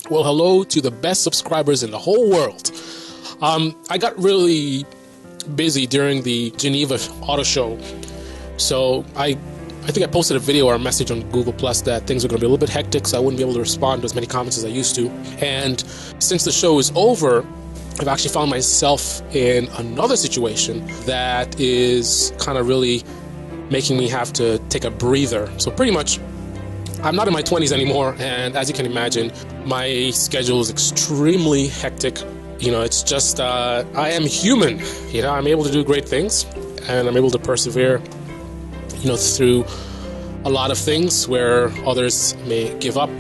Well, hello to the best subscribers in the whole world. I got really busy during the Geneva Auto Show, so I think I posted a video or a message on Google Plus that things are going to be a little bit hectic, so I wouldn't be able to respond to as many comments as I used to. And since the show is over, I've actually found myself in another situation that is kind of really making me have to take a breather. So pretty much, I'm not in my 20s anymore, and as you can imagine, my schedule is extremely hectic. You know, it's just, I am human. You know, I'm able to do great things, and I'm able to persevere, you know, through a lot of things where others may give up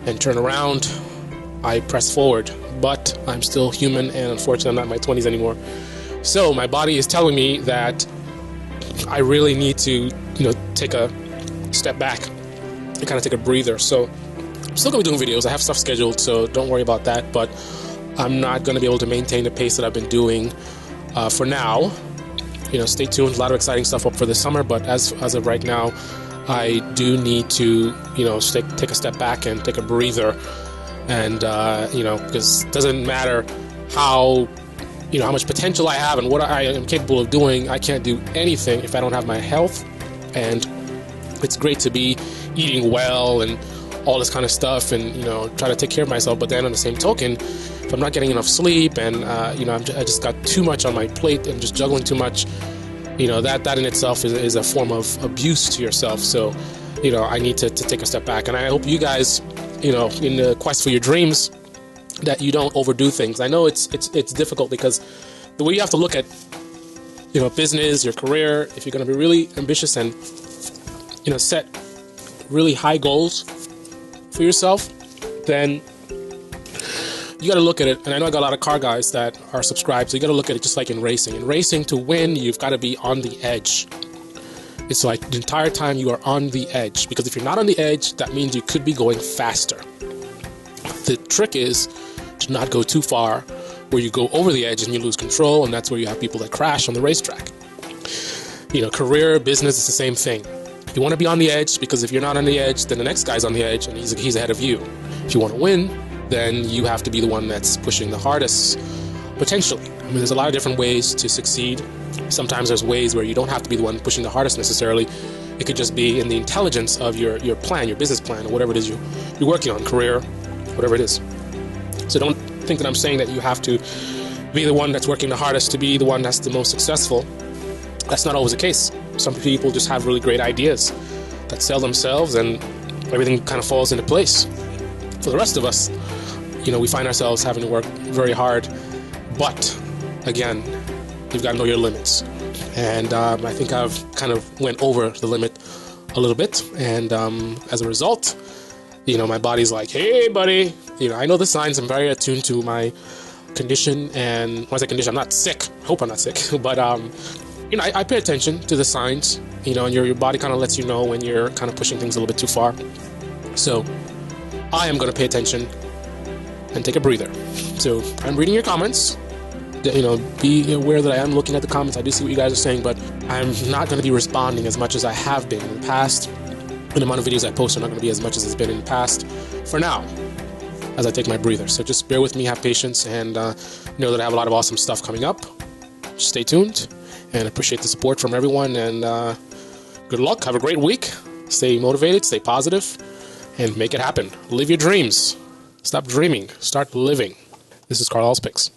and turn around. I press forward, but I'm still human, and unfortunately, I'm not in my 20s anymore. So my body is telling me that I really need to, you know, take a step back and kind of take a breather. So I'm still going to be doing videos. I have stuff scheduled, so don't worry about that, but I'm not going to be able to maintain the pace that I've been doing for now. You know, stay tuned. A lot of exciting stuff up for the summer, but as of right now, I do need to, you know, take a step back and take a breather. And, you know, because it doesn't matter how, you know, how much potential I have and what I am capable of doing, I can't do anything if I don't have my health. And it's great to be eating well and all this kind of stuff and, you know, try to take care of myself. But then on the same token, if I'm not getting enough sleep and, you know, I just got too much on my plate and just juggling too much, you know, that in itself is a form of abuse to yourself. So, you know, I need to take a step back. And I hope you guys, you know, in the quest for your dreams, that you don't overdo things. I know it's difficult because the way you have to look at, you know, business, your career, if you're going to be really ambitious and, you know, set really high goals for yourself, then you got to look at it. And I know I got a lot of car guys that are subscribed, so you got to look at it just like in racing. In racing, to win, you've got to be on the edge. It's like the entire time you are on the edge, because if you're not on the edge, that means you could be going faster. The trick is to not go too far where you go over the edge and you lose control, and that's where you have people that crash on the racetrack. You know, career, business, is the same thing. You want to be on the edge, because if you're not on the edge, then the next guy's on the edge and he's ahead of you. If you want to win, then you have to be the one that's pushing the hardest, potentially. I mean, there's a lot of different ways to succeed. Sometimes there's ways where you don't have to be the one pushing the hardest necessarily. It could just be in the intelligence of your plan, your business plan, or whatever it is you're working on, career, whatever it is. So don't think that I'm saying that you have to be the one that's working the hardest to be the one that's the most successful. That's not always the case. Some people just have really great ideas that sell themselves, and everything kind of falls into place. For the rest of us, you know, we find ourselves having to work very hard, but again, you've got to know your limits. And I think I've kind of went over the limit a little bit, and as a result, you know, my body's like, hey, buddy, you know, I know the signs. I'm very attuned to my condition, and when I say condition, I'm not sick. I hope I'm not sick, but you know, I pay attention to the signs, you know, and your body kind of lets you know when you're kind of pushing things a little bit too far. So I am going to pay attention and take a breather. So I'm reading your comments. You know, be aware that I am looking at the comments. I do see what you guys are saying, but I'm not going to be responding as much as I have been in the past. And the amount of videos I post are not going to be as much as it's been in the past for now, as I take my breather. So just bear with me, have patience, and know that I have a lot of awesome stuff coming up. Stay tuned, and I appreciate the support from everyone, and good luck. Have a great week. Stay motivated, stay positive, and make it happen. Live your dreams. Stop dreaming. Start living. This is Carlyle's Picks.